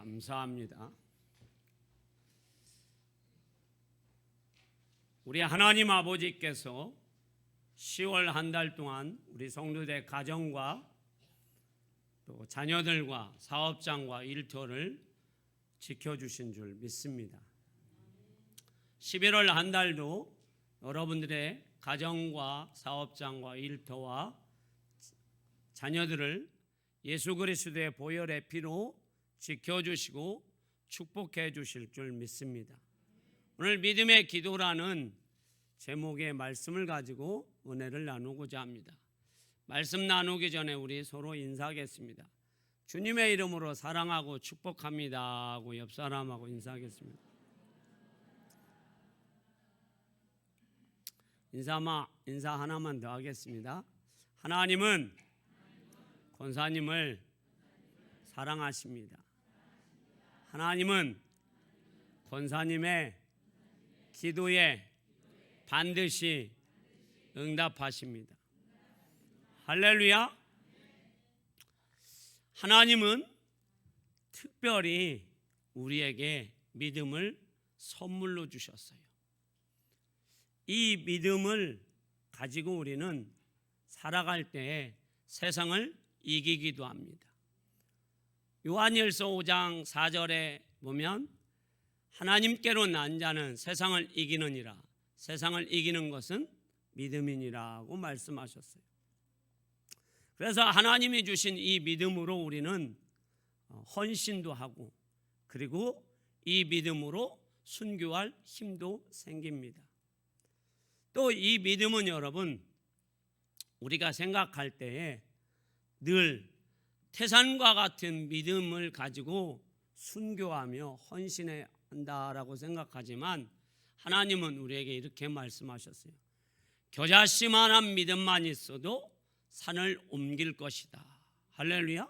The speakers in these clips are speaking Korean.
감사합니다. 우리 하나님 아버지께서 10월 한 달 동안 우리 성도들 가정과 또 자녀들과 사업장과 일터를 지켜주신 줄 믿습니다. 11월 한 달도 여러분들의 가정과 사업장과 일터와 자녀들을 예수 그리스도의 보혈의 피로 지켜주시고 축복해 주실 줄 믿습니다. 오늘 믿음의 기도라는 제목의 말씀을 가지고 은혜를 나누고자 합니다. 말씀 나누기 전에 우리 서로 인사하겠습니다. 주님의 이름으로 사랑하고 축복합니다 하고 옆 사람하고 인사하겠습니다. 인사 하나만 더 하겠습니다. 하나님은 권사님을 사랑하십니다. 하나님은 권사님의 기도에 반드시 응답하십니다. 할렐루야. 하나님은 특별히 우리에게 믿음을 선물로 주셨어요. 이 믿음을 가지고 우리는 살아갈 때에 세상을 이기기도 합니다. 요한일서 5장 4절에 보면 하나님께로 난 자는 세상을 이기느니라. 세상을 이기는 것은 믿음이니라고 말씀하셨어요. 그래서 하나님이 주신 이 믿음으로 우리는 헌신도 하고 그리고 이 믿음으로 순교할 힘도 생깁니다. 또 이 믿음은 여러분 우리가 생각할 때에 늘 태산과 같은 믿음을 가지고 순교하며 헌신해야 한다라고 생각하지만 하나님은 우리에게 이렇게 말씀하셨어요. 겨자씨만한 믿음만 있어도 산을 옮길 것이다. 할렐루야.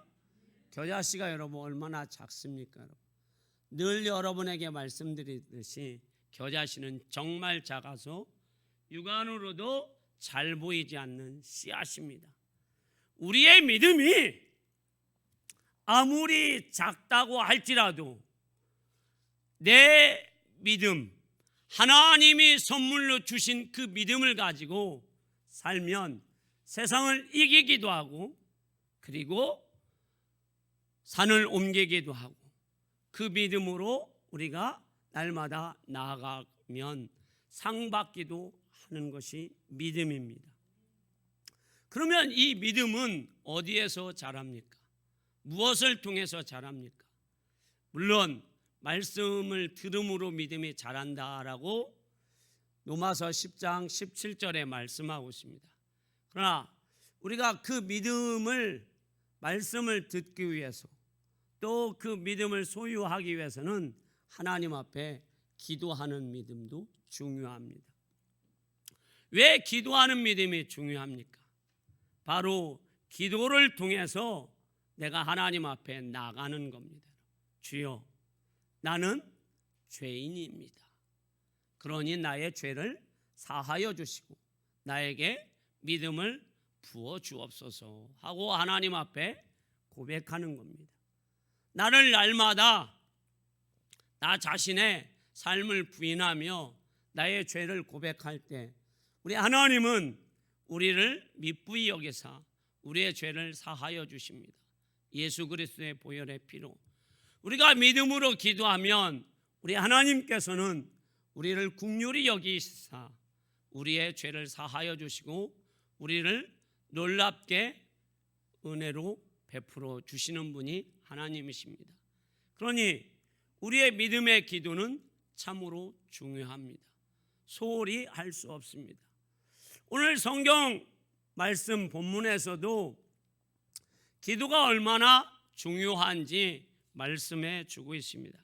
겨자씨가 여러분 얼마나 작습니까? 여러분? 늘 여러분에게 말씀드리듯이 겨자씨는 정말 작아서 육안으로도 잘 보이지 않는 씨앗입니다. 우리의 믿음이 아무리 작다고 할지라도 내 믿음, 하나님이 선물로 주신 그 믿음을 가지고 살면 세상을 이기기도 하고 그리고 산을 옮기기도 하고 그 믿음으로 우리가 날마다 나아가면 상 받기도 하는 것이 믿음입니다. 그러면 이 믿음은 어디에서 자랍니까? 무엇을 통해서 자랍니까? 물론 말씀을 들음으로 믿음이 자란다라고 로마서 10장 17절에 말씀하고 있습니다. 그러나 우리가 그 믿음을 말씀을 듣기 위해서 또 그 믿음을 소유하기 위해서는 하나님 앞에 기도하는 믿음도 중요합니다. 왜 기도하는 믿음이 중요합니까? 바로 기도를 통해서 내가 하나님 앞에 나가는 겁니다. 주여, 나는 죄인입니다. 그러니 나의 죄를 사하여 주시고 나에게 믿음을 부어 주옵소서 하고 하나님 앞에 고백하는 겁니다. 나를 날마다 나 자신의 삶을 부인하며 나의 죄를 고백할 때 우리 하나님은 우리를 미쁘이 여기사 우리의 죄를 사하여 주십니다. 예수 그리스도의 보혈의 피로 우리가 믿음으로 기도하면 우리 하나님께서는 우리를 긍휼히 여기사 우리의 죄를 사하여 주시고 우리를 놀랍게 은혜로 베풀어 주시는 분이 하나님이십니다. 그러니 우리의 믿음의 기도는 참으로 중요합니다. 소홀히 할 수 없습니다. 오늘 성경 말씀 본문에서도 기도가 얼마나 중요한지 말씀해 주고 있습니다.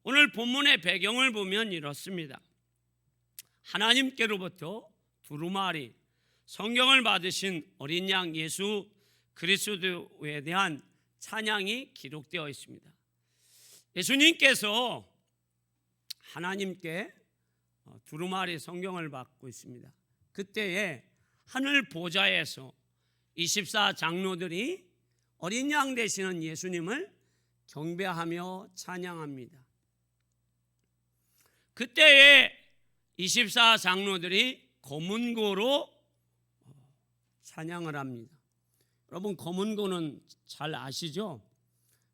오늘 본문의 배경을 보면 이렇습니다. 하나님께로부터 두루마리 성경을 받으신 어린 양 예수 그리스도에 대한 찬양이 기록되어 있습니다. 예수님께서 하나님께 두루마리 성경을 받고 있습니다. 그때에 하늘 보좌에서 24 장로들이 어린 양 되시는 예수님을 경배하며 찬양합니다. 그때에 24 장로들이 검은고로 찬양을 합니다. 여러분, 검은고는 잘 아시죠?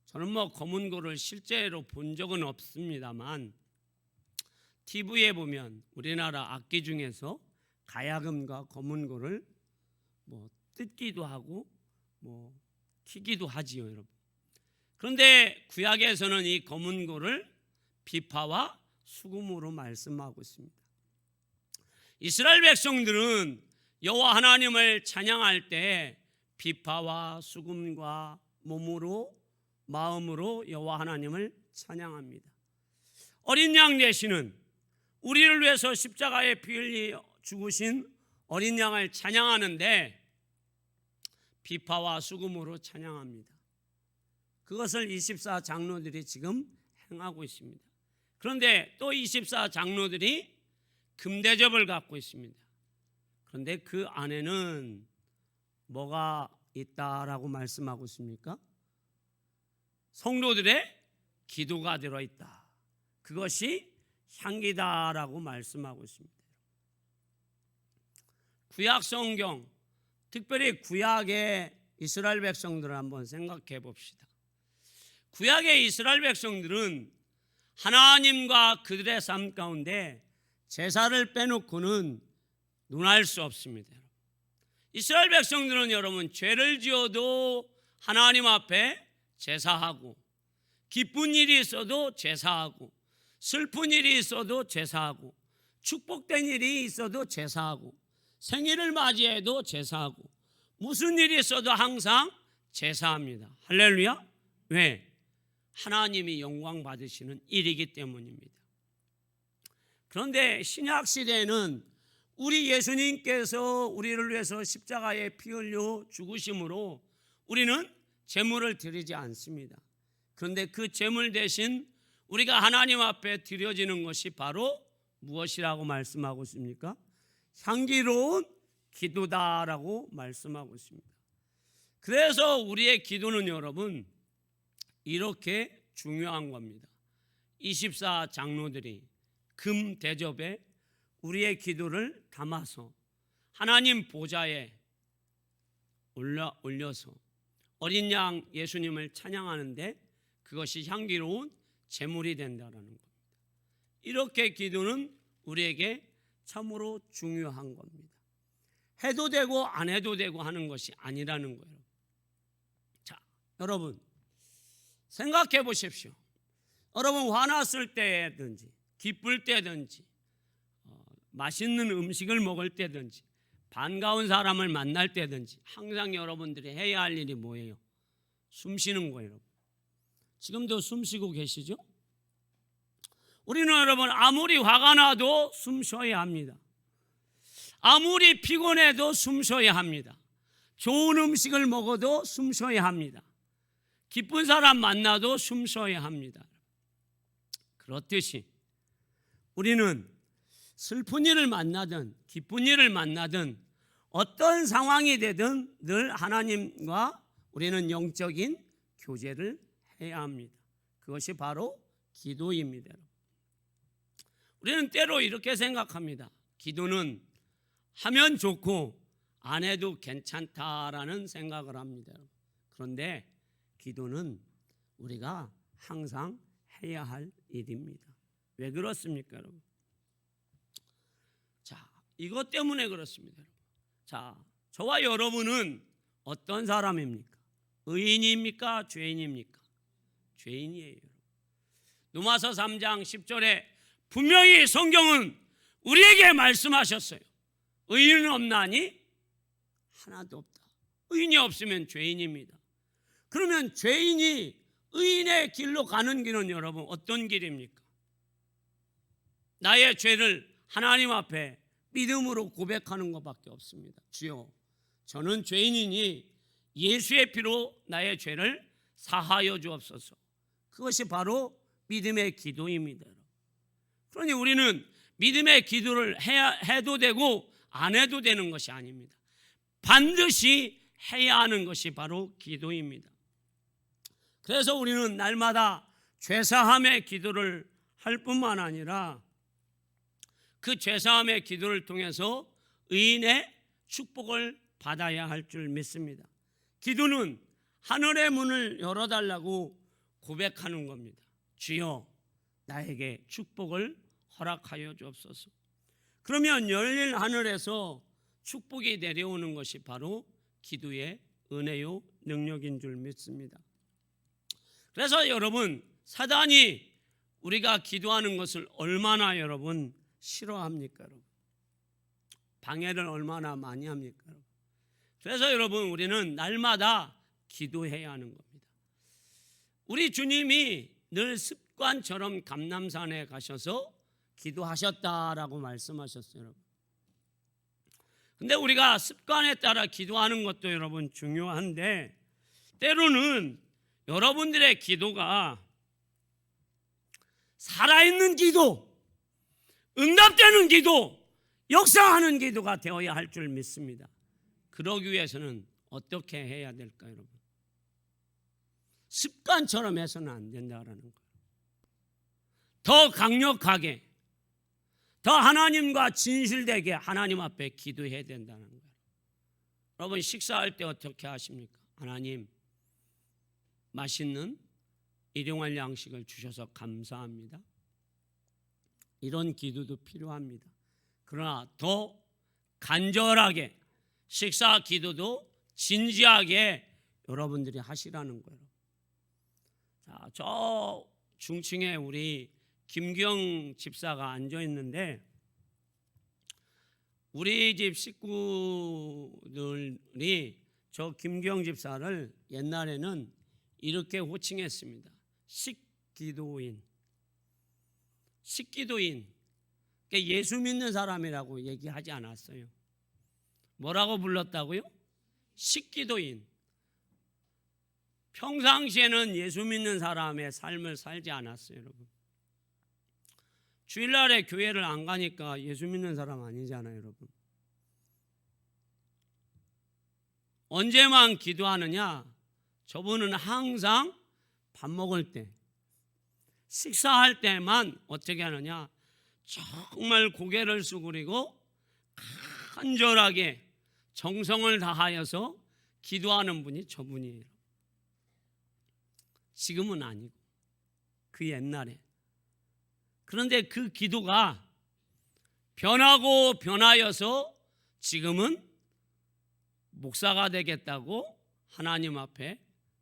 저는 검은고를 실제로 본 적은 없습니다만 TV에 보면 우리나라 악기 중에서 가야금과 검은고를 뜯기도 하고 키기도 하지요, 여러분. 그런데 구약에서는 이 검은고를 비파와 수금으로 말씀하고 있습니다. 이스라엘 백성들은 여호와 하나님을 찬양할 때 비파와 수금과 몸으로 마음으로 여호와 하나님을 찬양합니다. 어린 양 되시는 우리를 위해서 십자가에 피 흘려 죽으신 어린 양을 찬양하는데 비파와 수금으로 찬양합니다. 그것을 24 장로들이 지금 행하고 있습니다. 그런데 또 24 장로들이 금대접을 갖고 있습니다. 그런데 그 안에는 뭐가 있다라고 말씀하고 있습니까? 성도들의 기도가 들어있다. 그것이 향기다라고 말씀하고 있습니다. 구약 성경, 특별히 구약의 이스라엘 백성들을 한번 생각해 봅시다. 구약의 이스라엘 백성들은 하나님과 그들의 삶 가운데 제사를 빼놓고는 논할 수 없습니다. 이스라엘 백성들은 여러분, 죄를 지어도 하나님 앞에 제사하고, 기쁜 일이 있어도 제사하고, 슬픈 일이 있어도 제사하고, 축복된 일이 있어도 제사하고, 생일을 맞이해도 제사하고, 무슨 일이 있어도 항상 제사합니다. 할렐루야. 왜? 하나님이 영광 받으시는 일이기 때문입니다. 그런데 신약 시대에는 우리 예수님께서 우리를 위해서 십자가에 피 흘려 죽으심으로 우리는 제물을 드리지 않습니다. 그런데 그 제물 대신 우리가 하나님 앞에 드려지는 것이 바로 무엇이라고 말씀하고 있습니까? 향기로운 기도다라고 말씀하고 있습니다. 그래서 우리의 기도는 여러분 이렇게 중요한 겁니다. 24 장로들이 금 대접에 우리의 기도를 담아서 하나님 보좌에 올려서 어린 양 예수님을 찬양하는데 그것이 향기로운 제물이 된다는 겁니다. 이렇게 기도는 우리에게 참으로 중요한 겁니다. 해도 되고 안 해도 되고 하는 것이 아니라는 거예요. 자, 여러분 생각해 보십시오. 여러분 화났을 때든지 기쁠 때든지 맛있는 음식을 먹을 때든지 반가운 사람을 만날 때든지 항상 여러분들이 해야 할 일이 뭐예요? 숨 쉬는 거예요. 지금도 숨 쉬고 계시죠? 우리는 여러분 아무리 화가 나도 숨 쉬어야 합니다. 아무리 피곤해도 숨 쉬어야 합니다. 좋은 음식을 먹어도 숨 쉬어야 합니다. 기쁜 사람 만나도 숨 쉬어야 합니다. 그렇듯이 우리는 슬픈 일을 만나든 기쁜 일을 만나든 어떤 상황이 되든 늘 하나님과 우리는 영적인 교제를 해야 합니다. 그것이 바로 기도입니다. 우리는 때로 이렇게 생각합니다. 기도는 하면 좋고 안 해도 괜찮다라는 생각을 합니다. 그런데 기도는 우리가 항상 해야 할 일입니다. 왜 그렇습니까, 여러분? 자, 이것 때문에 그렇습니다. 자, 저와 여러분은 어떤 사람입니까? 의인입니까? 죄인입니까? 죄인이에요. 로마서 3장 10절에 분명히 성경은 우리에게 말씀하셨어요. 의인은 없나니? 하나도 없다. 의인이 없으면 죄인입니다. 그러면 죄인이 의인의 길로 가는 길은 여러분 어떤 길입니까? 나의 죄를 하나님 앞에 믿음으로 고백하는 것밖에 없습니다. 주여, 저는 죄인이니 예수의 피로 나의 죄를 사하여 주옵소서. 그것이 바로 믿음의 기도입니다. 그러니 우리는 믿음의 기도를 해도 되고 안 해도 되는 것이 아닙니다. 반드시 해야 하는 것이 바로 기도입니다. 그래서 우리는 날마다 죄사함의 기도를 할 뿐만 아니라 그 죄사함의 기도를 통해서 의인의 축복을 받아야 할 줄 믿습니다. 기도는 하늘의 문을 열어달라고 고백하는 겁니다. 주여, 나에게 축복을 허락하여 주옵소서. 그러면 열린 하늘에서 축복이 내려오는 것이 바로 기도의 은혜요 능력인 줄 믿습니다. 그래서 여러분, 사단이 우리가 기도하는 것을 얼마나 여러분 싫어합니까? 여러분, 방해를 얼마나 많이 합니까? 여러분? 그래서 여러분, 우리는 날마다 기도해야 하는 겁니다. 우리 주님이 늘 습관처럼 감람산에 가셔서 기도하셨다라고 말씀하셨어요. 여러분. 근데 우리가 습관에 따라 기도하는 것도 여러분 중요한데, 때로는 여러분들의 기도가 살아있는 기도, 응답되는 기도, 역사하는 기도가 되어야 할 줄 믿습니다. 그러기 위해서는 어떻게 해야 될까요, 여러분? 습관처럼 해서는 안 된다라는 거예요. 더 강력하게, 더 하나님과 진실되게 하나님 앞에 기도해야 된다는 거예요. 여러분, 식사할 때 어떻게 하십니까? 하나님, 맛있는 일용할 양식을 주셔서 감사합니다. 이런 기도도 필요합니다. 그러나 더 간절하게 식사 기도도 진지하게 여러분들이 하시라는 거예요. 자, 저 중층에 우리 김경 집사가 앉아 있는데, 우리 집 식구들이 저 김경 집사를 옛날에는 이렇게 호칭했습니다. 식기도인. 식기도인. 예수 믿는 사람이라고 얘기하지 않았어요. 뭐라고 불렀다고요? 식기도인. 평상시에는 예수 믿는 사람의 삶을 살지 않았어요, 여러분. 주일날에 교회를 안 가니까 예수 믿는 사람 아니잖아요, 여러분. 언제만 기도하느냐? 저분은 항상 밥 먹을 때, 식사할 때만 어떻게 하느냐? 정말 고개를 숙이고 간절하게 정성을 다하여서 기도하는 분이 저분이에요. 지금은 아니고 그 옛날에. 그런데 그 기도가 변하고 변하여서 지금은 목사가 되겠다고 하나님 앞에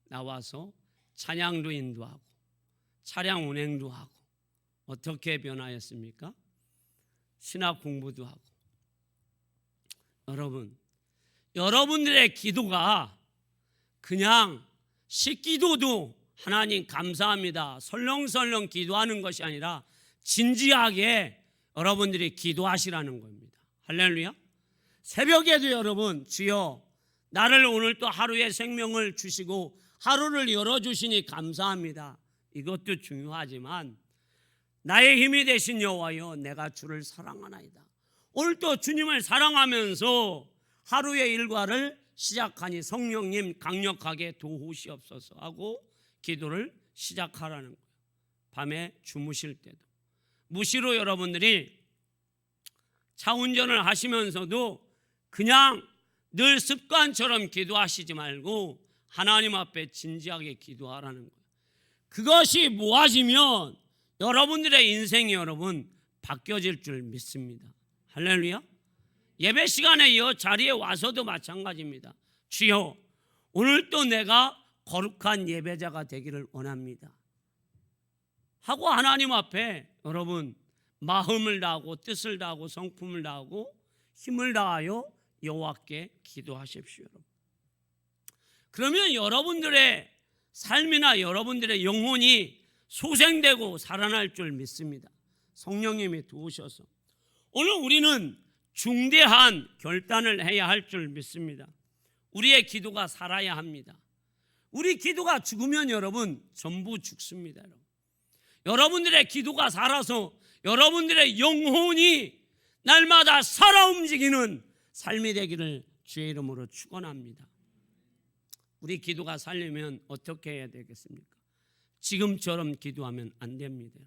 나와서 찬양도 인도하고 차량 운행도 하고, 어떻게 변하였습니까? 신학 공부도 하고. 여러분, 여러분들의 기도가 그냥 식기도도 하나님 감사합니다 설렁설렁 기도하는 것이 아니라 진지하게 여러분들이 기도하시라는 겁니다. 할렐루야. 새벽에도 여러분, 주여 나를 오늘 또 하루의 생명을 주시고 하루를 열어주시니 감사합니다. 이것도 중요하지만, 나의 힘이 되신 여호와여, 내가 주를 사랑하나이다. 오늘 또 주님을 사랑하면서 하루의 일과를 시작하니 성령님 강력하게 도우시옵소서 하고 기도를 시작하라는 거예요. 밤에 주무실 때도. 무시로 여러분들이 차 운전을 하시면서도 그냥 늘 습관처럼 기도하시지 말고 하나님 앞에 진지하게 기도하라는 거예요. 그것이 모아지면 여러분들의 인생이 여러분 바뀌어질 줄 믿습니다. 할렐루야. 예배 시간에 이 자리에 와서도 마찬가지입니다. 주여, 오늘 또 내가 거룩한 예배자가 되기를 원합니다 하고 하나님 앞에 여러분 마음을 다하고 뜻을 다하고 성품을 다하고 힘을 다하여 여호와께 기도하십시오. 그러면 여러분들의 삶이나 여러분들의 영혼이 소생되고 살아날 줄 믿습니다. 성령님이 도우셔서. 오늘 우리는 중대한 결단을 해야 할 줄 믿습니다. 우리의 기도가 살아야 합니다. 우리 기도가 죽으면 여러분 전부 죽습니다. 여러분들의 기도가 살아서 여러분들의 영혼이 날마다 살아 움직이는 삶이 되기를 주의 이름으로 축원합니다. 우리 기도가 살려면 어떻게 해야 되겠습니까? 지금처럼 기도하면 안 됩니다.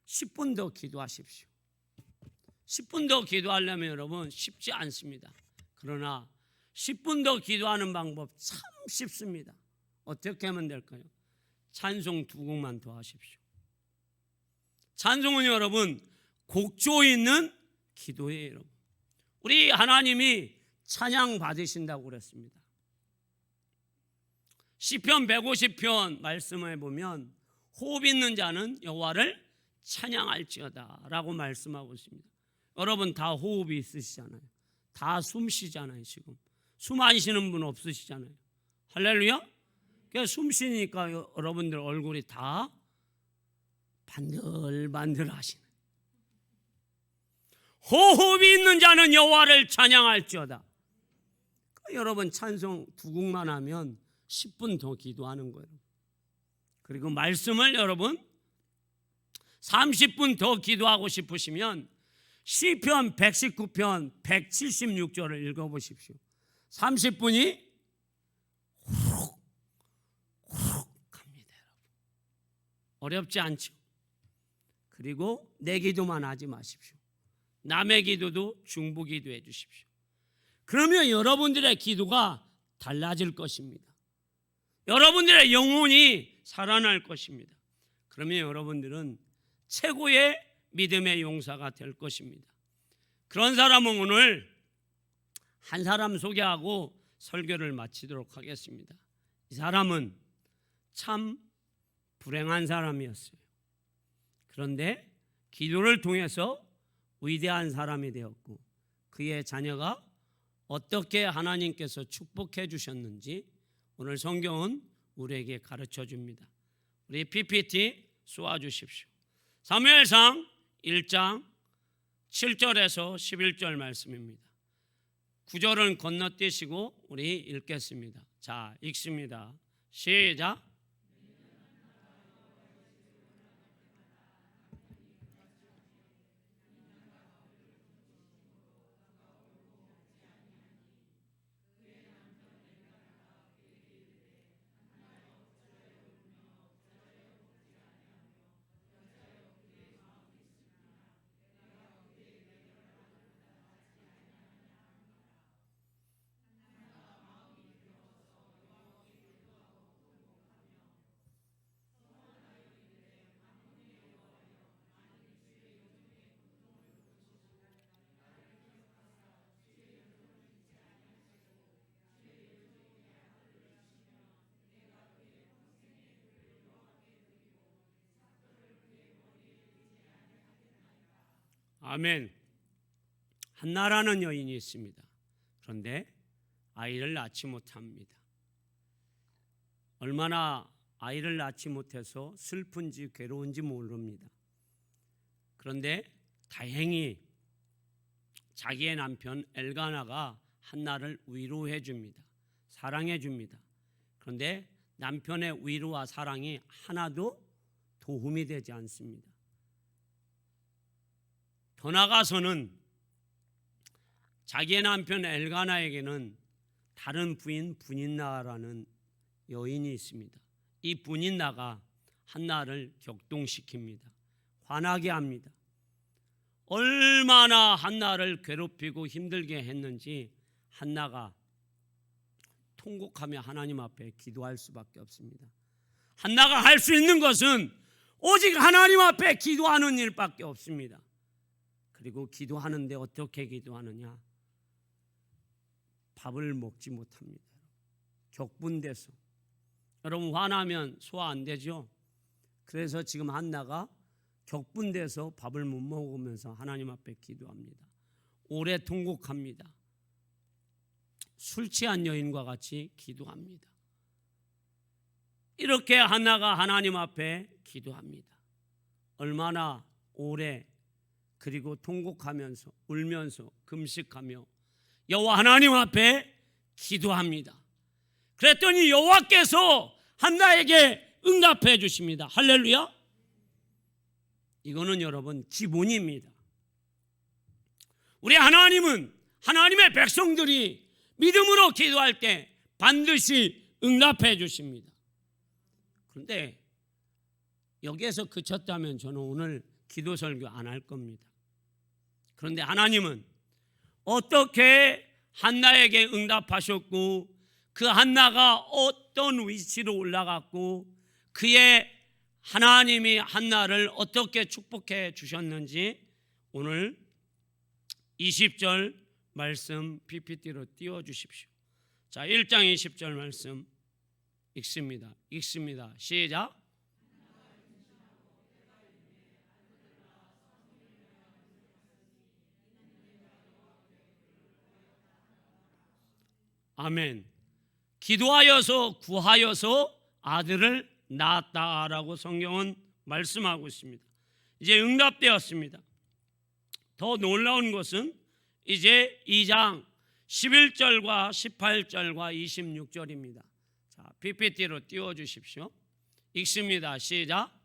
10분 더 기도하십시오. 10분 더 기도하려면 여러분 쉽지 않습니다. 그러나 10분 더 기도하는 방법 참 쉽습니다. 어떻게 하면 될까요? 찬송 2곡만 더 하십시오. 찬송은 여러분 곡조 있는 기도예요. 여러분. 우리 하나님이 찬양 받으신다고 그랬습니다. 시편 150편 말씀에 보면 호흡 있는 자는 여호와를 찬양할지어다 라고 말씀하고 있습니다. 여러분 다 호흡이 있으시잖아요. 다 숨 쉬잖아요. 지금 숨 안 쉬는 분 없으시잖아요. 할렐루야. 그래서 숨 쉬니까 여러분들 얼굴이 다 반들반들 하시네. 호흡이 있는 자는 여호와를 찬양할지어다. 여러분 찬송 2곡만 하면 10분 더 기도하는 거예요. 그리고 말씀을 여러분 30분 더 기도하고 싶으시면 시편 119편 176절을 읽어보십시오. 30분이 후룩 갑니다. 여러분. 어렵지 않죠? 그리고 내 기도만 하지 마십시오. 남의 기도도 중보 기도해 주십시오. 그러면 여러분들의 기도가 달라질 것입니다. 여러분들의 영혼이 살아날 것입니다. 그러면 여러분들은 최고의 믿음의 용사가 될 것입니다. 그런 사람은 오늘 한 사람 소개하고 설교를 마치도록 하겠습니다. 이 사람은 참 불행한 사람이었어요. 그런데 기도를 통해서 위대한 사람이 되었고 그의 자녀가 어떻게 하나님께서 축복해 주셨는지 오늘 성경은 우리에게 가르쳐 줍니다. 우리 PPT 쏘아 주십시오. 사무엘상 1장 7절에서 11절 말씀입니다. 9절은 건너뛰시고 우리 읽겠습니다. 자, 읽습니다. 시작. 아멘. 한나라는 여인이 있습니다. 그런데 아이를 낳지 못합니다. 얼마나 아이를 낳지 못해서 슬픈지 괴로운지 모릅니다. 그런데 다행히 자기의 남편 엘가나가 한나를 위로해 줍니다. 사랑해 줍니다. 그런데 남편의 위로와 사랑이 하나도 도움이 되지 않습니다. 더 나아가서는 자기의 남편 엘가나에게는 다른 부인 분인나라는 여인이 있습니다. 이 분인나가 한나를 격동시킵니다. 화나게 합니다. 얼마나 한나를 괴롭히고 힘들게 했는지 한나가 통곡하며 하나님 앞에 기도할 수밖에 없습니다. 한나가 할 수 있는 것은 오직 하나님 앞에 기도하는 일밖에 없습니다. 그리고 기도하는데 어떻게 기도하느냐? 밥을 먹지 못합니다. 격분돼서. 여러분 화나면 소화 안 되죠? 그래서 지금 한나가 격분돼서 밥을 못 먹으면서 하나님 앞에 기도합니다. 오래 통곡합니다. 술 취한 여인과 같이 기도합니다. 이렇게 한나가 하나님 앞에 기도합니다. 얼마나 오래 그리고 통곡하면서 울면서 금식하며 여호와 하나님 앞에 기도합니다. 그랬더니 여호와께서 한나에게 응답해 주십니다. 할렐루야. 이거는 여러분 기본입니다. 우리 하나님은 하나님의 백성들이 믿음으로 기도할 때 반드시 응답해 주십니다. 그런데 여기에서 그쳤다면 저는 오늘 기도 설교 안 할 겁니다. 그런데 하나님은 어떻게 한나에게 응답하셨고 그 한나가 어떤 위치로 올라갔고 그의 하나님이 한나를 어떻게 축복해 주셨는지 오늘 20절 말씀 PPT로 띄워주십시오. 자, 1장 20절 말씀 읽습니다. 시작. 아멘. 기도하여서 구하여서 아들을 낳았다라고 성경은 말씀하고 있습니다. 이제 응답되었습니다. 더 놀라운 것은 이제 2장 11절과 18절과 26절입니다. 자, PPT로 띄워주십시오. 읽습니다. 시작.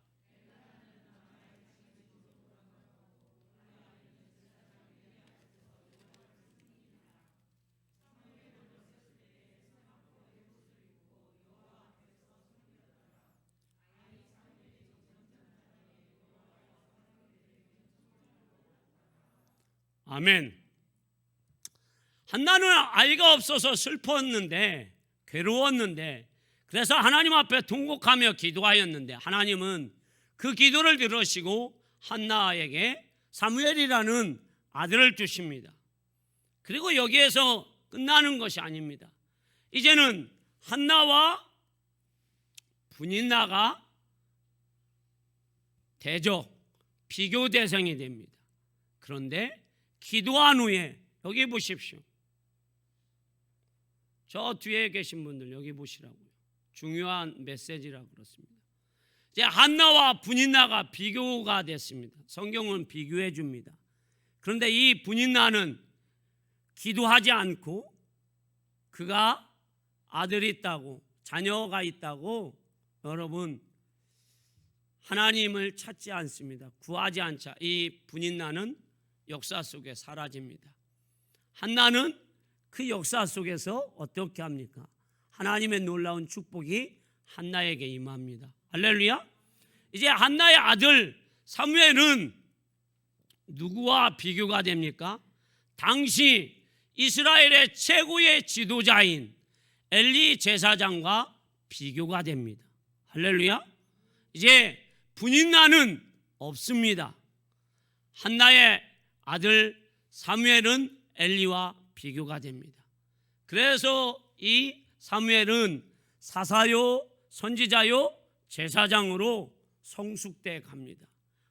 아멘. 한나는 아이가 없어서 슬펐는데 괴로웠는데 그래서 하나님 앞에 통곡하며 기도하였는데 하나님은 그 기도를 들으시고 한나에게 사무엘이라는 아들을 주십니다. 그리고 여기에서 끝나는 것이 아닙니다. 이제는 한나와 분인나가 대적, 비교 대상이 됩니다. 그런데 기도한 후에 여기 보십시오. 저 뒤에 계신 분들 여기 보시라고요. 중요한 메시지라고 그렇습니다. 이제 한나와 분인나가 비교가 됐습니다. 성경은 비교해 줍니다. 그런데 이 분인나는 기도하지 않고 그가 아들이 있다고 자녀가 있다고 여러분 하나님을 찾지 않습니다. 구하지 않자 이 분인나는 역사 속에 사라집니다. 한나는 그 역사 속에서 어떻게 합니까? 하나님의 놀라운 축복이 한나에게 임합니다. 할렐루야. 이제 한나의 아들 사무엘은 누구와 비교가 됩니까? 당시 이스라엘의 최고의 지도자인 엘리 제사장과 비교가 됩니다. 할렐루야. 이제 분인나는 없습니다. 한나의 아들 사무엘은 엘리와 비교가 됩니다. 그래서 이 사무엘은 사사요, 선지자요, 제사장으로 성숙돼 갑니다.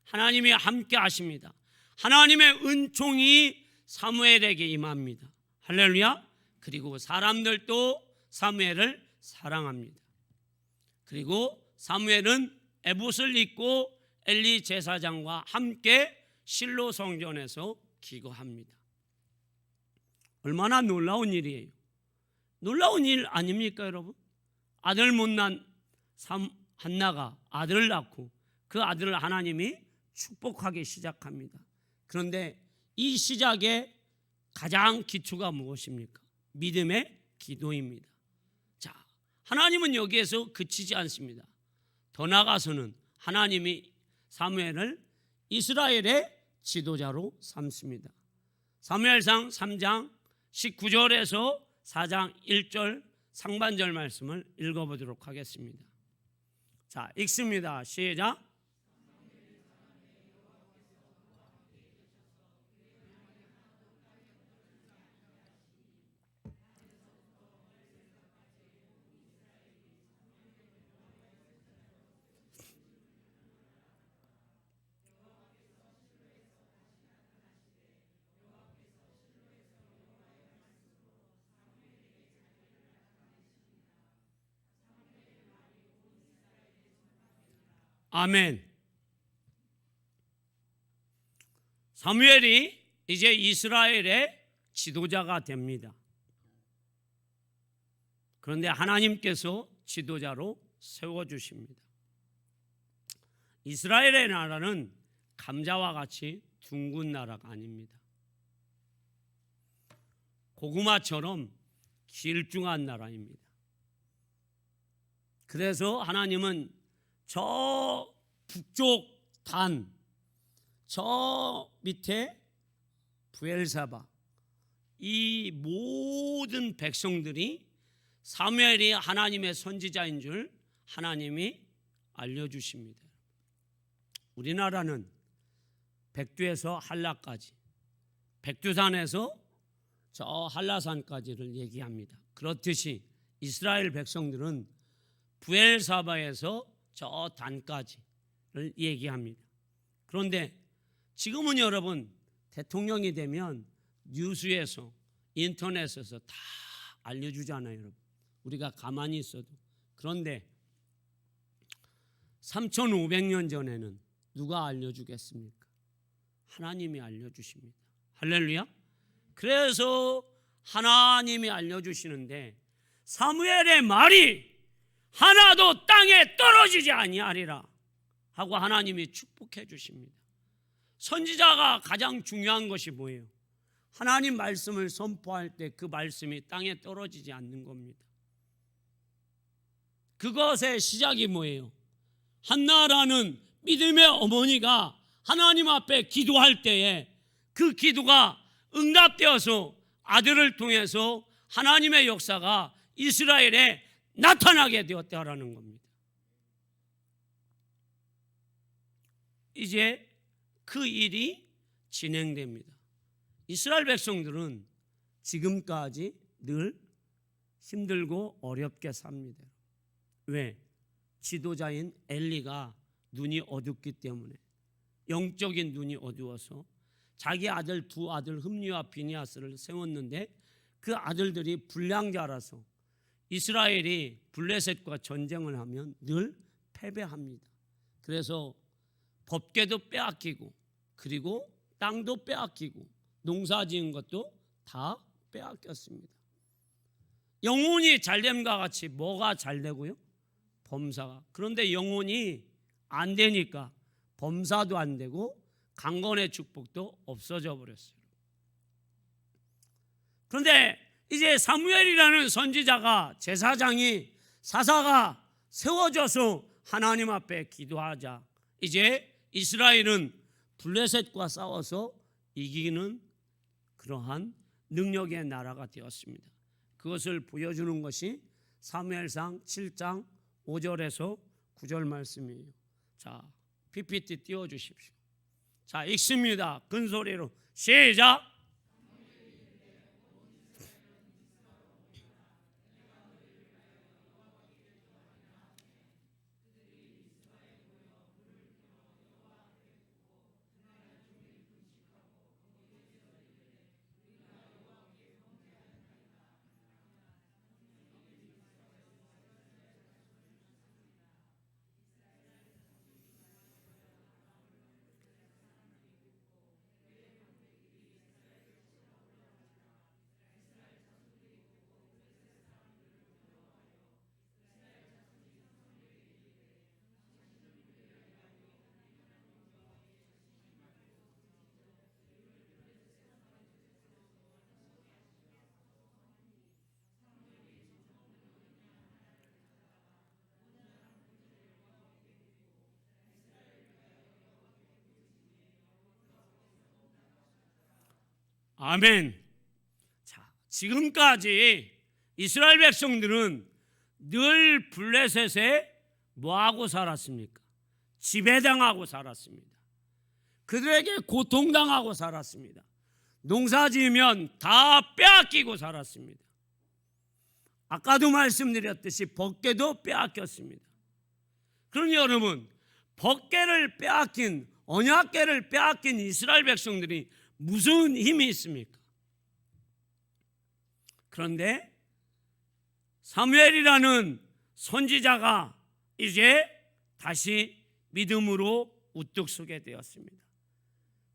하나님이 함께 하십니다. 하나님의 은총이 사무엘에게 임합니다. 할렐루야. 그리고 사람들도 사무엘을 사랑합니다. 그리고 사무엘은 에봇을 입고 엘리 제사장과 함께 실로 성전에서 기거합니다. 얼마나 놀라운 일이에요. 놀라운 일 아닙니까 여러분? 아들 못난 한나가 아들을 낳고 그 아들을 하나님이 축복하기 시작합니다. 그런데 이 시작의 가장 기초가 무엇입니까? 믿음의 기도입니다. 자, 하나님은 여기에서 그치지 않습니다. 더 나아가서는 하나님이 사무엘을 이스라엘의 지도자로 삼습니다. 사무엘상 3장 19절에서 4장 1절 상반절 말씀을 읽어보도록 하겠습니다. 자, 읽습니다. 시작. 아멘. 사무엘이 이제 이스라엘의 지도자가 됩니다. 그런데 하나님께서 지도자로 세워주십니다. 이스라엘의 나라는 감자와 같이 둥근 나라가 아닙니다. 고구마처럼 길쭉한 나라입니다. 그래서 하나님은 저 북쪽 단, 저 밑에 브엘사바, 이 모든 백성들이 사무엘이 하나님의 선지자인 줄 하나님이 알려주십니다. 우리나라는 백두에서 한라까지, 백두산에서 저 한라산까지를 얘기합니다. 그렇듯이 이스라엘 백성들은 브엘사바에서 저 단까지를 얘기합니다. 그런데 지금은 여러분 대통령이 되면 뉴스에서 인터넷에서 다 알려주잖아요. 여러분 우리가 가만히 있어도. 그런데 3500년 전에는 누가 알려주겠습니까? 하나님이 알려주십니다. 할렐루야. 그래서 하나님이 알려주시는데 사무엘의 말이 하나도 땅에 떨어지지 아니하리라 하고 하나님이 축복해 주십니다. 선지자가 가장 중요한 것이 뭐예요? 하나님 말씀을 선포할 때 그 말씀이 땅에 떨어지지 않는 겁니다. 그것의 시작이 뭐예요? 한나라는 믿음의 어머니가 하나님 앞에 기도할 때에 그 기도가 응답되어서 아들을 통해서 하나님의 역사가 이스라엘에 나타나게 되었다라는 겁니다. 이제 그 일이 진행됩니다. 이스라엘 백성들은 지금까지 늘 힘들고 어렵게 삽니다. 왜? 지도자인 엘리가 눈이 어둡기 때문에, 영적인 눈이 어두워서 자기 아들 두 아들 흠니와 비니아스를 세웠는데 그 아들들이 불량자라서 이스라엘이 블레셋과 전쟁을 하면 늘 패배합니다. 그래서 법궤도 빼앗기고 그리고 땅도 빼앗기고 농사 지은 것도 다 빼앗겼습니다. 영혼이 잘됨과 같이 뭐가 잘 되고요? 범사가. 그런데 영혼이 안 되니까 범사도 안 되고 강건의 축복도 없어져 버렸어요. 그런데 이제 사무엘이라는 선지자가, 제사장이, 사사가 세워져서 하나님 앞에 기도하자 이제 이스라엘은 블레셋과 싸워서 이기는 그러한 능력의 나라가 되었습니다. 그것을 보여주는 것이 사무엘상 7장 5절에서 9절 말씀이에요. 자, PPT 띄워주십시오. 자, 읽습니다. 큰 소리로 시작. 아멘. 자, 지금까지 이스라엘 백성들은 늘 블레셋에 뭐하고 살았습니까? 지배당하고 살았습니다. 그들에게 고통당하고 살았습니다. 농사 지으면 다 빼앗기고 살았습니다. 아까도 말씀드렸듯이 법궤도 빼앗겼습니다. 그러니 여러분, 법궤를 빼앗긴, 언약궤를 빼앗긴 이스라엘 백성들이 무슨 힘이 있습니까? 그런데 사무엘이라는 선지자가 이제 다시 믿음으로 우뚝 서게 되었습니다.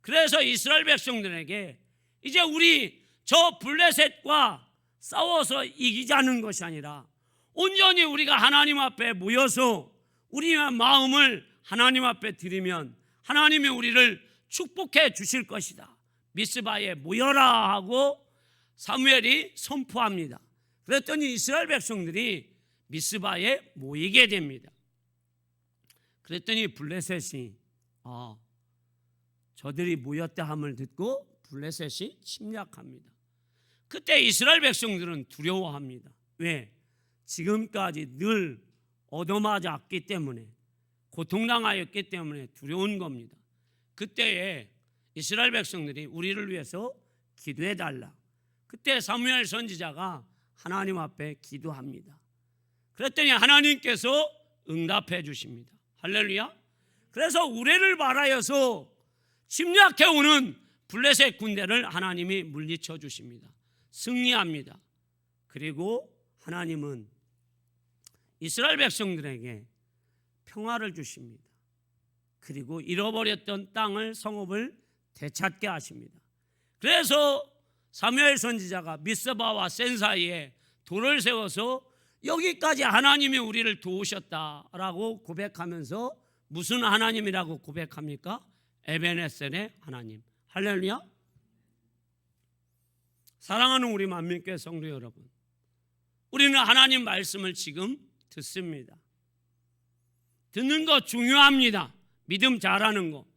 그래서 이스라엘 백성들에게 이제 우리 저 블레셋과 싸워서 이기자는 것이 아니라 온전히 우리가 하나님 앞에 모여서 우리의 마음을 하나님 앞에 드리면 하나님이 우리를 축복해 주실 것이다. 미스바에 모여라 하고 사무엘이 선포합니다. 그랬더니 이스라엘 백성들이 미스바에 모이게 됩니다. 그랬더니 블레셋이 저들이 모였다 함을 듣고 블레셋이 침략합니다. 그때 이스라엘 백성들은 두려워합니다. 왜? 지금까지 늘 얻어맞았기 때문에, 고통당하였기 때문에 두려운 겁니다. 그때에 이스라엘 백성들이 우리를 위해서 기도해달라. 그때 사무엘 선지자가 하나님 앞에 기도합니다. 그랬더니 하나님께서 응답해 주십니다. 할렐루야. 그래서 우레를 바라여서 침략해오는 블레셋 군대를 하나님이 물리쳐 주십니다. 승리합니다. 그리고 하나님은 이스라엘 백성들에게 평화를 주십니다. 그리고 잃어버렸던 땅을, 성읍을 되찾게 하십니다. 그래서 사무엘 선지자가 미스바와 센 사이에 돌을 세워서 여기까지 하나님이 우리를 도우셨다라고 고백하면서 무슨 하나님이라고 고백합니까? 에베네셀의 하나님. 할렐루야. 사랑하는 우리 만민교회 성도 여러분, 우리는 하나님 말씀을 지금 듣습니다. 듣는 거 중요합니다. 믿음 잘하는 거.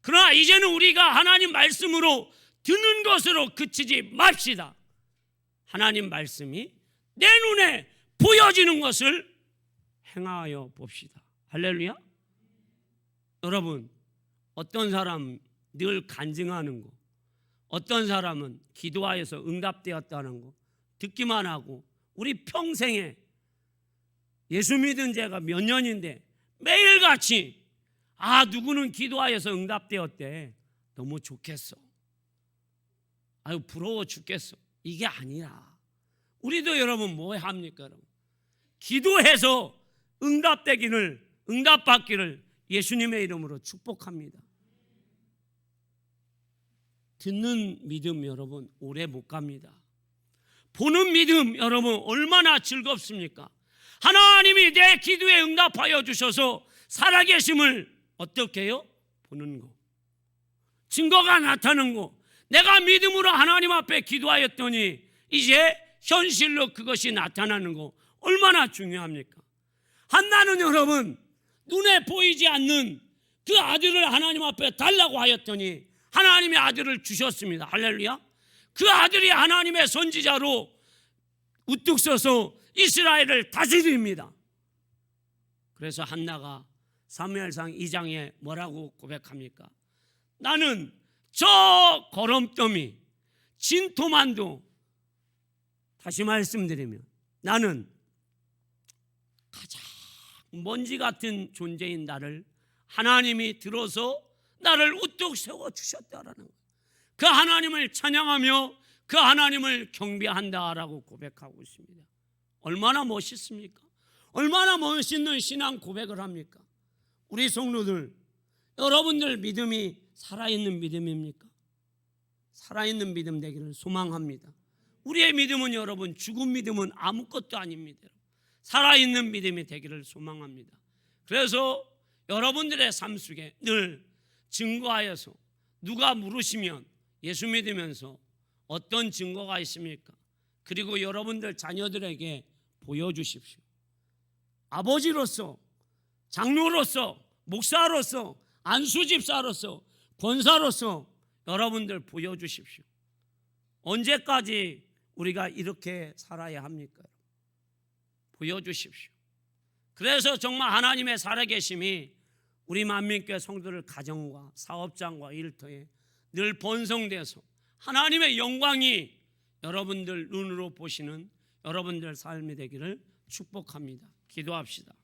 그러나 이제는 우리가 하나님 말씀으로 듣는 것으로 그치지 맙시다. 하나님 말씀이 내 눈에 보여지는 것을 행하여 봅시다. 할렐루야. 여러분, 어떤 사람 늘 간증하는 거, 어떤 사람은 기도하여서 응답되었다는 거 듣기만 하고, 우리 평생에 예수 믿은 지가 몇 년인데 매일같이 누구는 기도하여서 응답되었대, 너무 좋겠어, 아유 부러워 죽겠어, 이게 아니라 우리도 여러분 뭐 합니까? 여러분, 기도해서 응답받기를 예수님의 이름으로 축복합니다. 듣는 믿음 여러분 오래 못 갑니다. 보는 믿음 여러분 얼마나 즐겁습니까? 하나님이 내 기도에 응답하여 주셔서 살아계심을 어떻게 해요? 보는 거, 증거가 나타나는 거. 내가 믿음으로 하나님 앞에 기도하였더니 이제 현실로 그것이 나타나는 거 얼마나 중요합니까? 한나는 여러분 눈에 보이지 않는 그 아들을 하나님 앞에 달라고 하였더니 하나님의 아들을 주셨습니다. 할렐루야. 그 아들이 하나님의 선지자로 우뚝 서서 이스라엘을 다스립니다. 그래서 한나가 사무엘상 2장에 뭐라고 고백합니까? 나는 저 거름더미 진토만도, 다시 말씀드리면 나는 가장 먼지 같은 존재인 나를 하나님이 들어서 나를 우뚝 세워주셨다라는 거예요. 그 하나님을 찬양하며 그 하나님을 경배한다라고 고백하고 있습니다. 얼마나 멋있습니까? 얼마나 멋있는 신앙 고백을 합니까? 우리 성도들, 여러분들 믿음이 살아있는 믿음입니까? 살아있는 믿음 되기를 소망합니다. 우리의 믿음은 여러분 죽은 믿음은 아무것도 아닙니다. 살아있는 믿음이 되기를 소망합니다. 그래서 여러분들의 삶 속에 늘 증거하여서, 누가 물으시면 예수 믿으면서 어떤 증거가 있습니까? 그리고 여러분들 자녀들에게 보여주십시오. 아버지로서, 장로로서, 목사로서, 안수집사로서, 권사로서 여러분들 보여주십시오. 언제까지 우리가 이렇게 살아야 합니까? 보여주십시오. 그래서 정말 하나님의 살아계심이 우리 만민교회 성도들 가정과 사업장과 일터에 늘 번성돼서 하나님의 영광이 여러분들 눈으로 보시는 여러분들 삶이 되기를 축복합니다. 기도합시다.